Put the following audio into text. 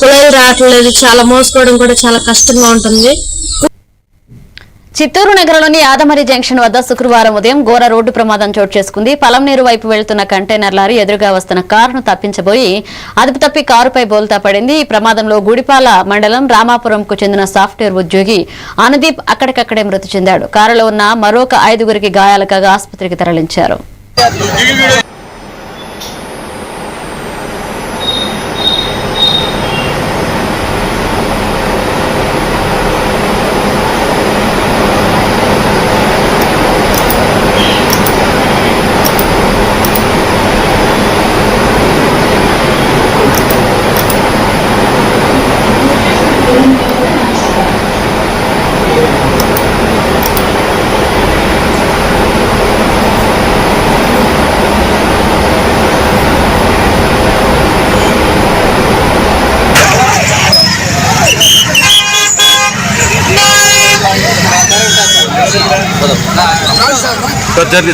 కుళాయిలు రావట్లేదు, చాలా మోసుకోవడం కూడా చాలా కష్టంగా ఉంటుంది. చిత్తూరు నగరంలోని ఆదమరి జంక్షన్ వద్ద శుక్రవారం ఉదయం ఘోర రోడ్డు ప్రమాదం చోటు చేసుకుంది. పలంనేరు వైపు వెళ్తున్న కంటైనర్ లారీ ఎదురుగా వస్తున్న కారును తప్పించబోయి అదుపు తప్పి కారుపై బోల్తా పడింది. ఈ ప్రమాదంలో గుడిపాల మండలం రామాపురంకు చెందిన సాఫ్ట్వేర్ ఉద్యోగి అనుదీప్ అక్కడికక్కడే మృతి చెందాడు. కారులో ఉన్న మరొక 5గురికి గాయాలు కాగా ఆసుపత్రికి తరలించారు. जल्दी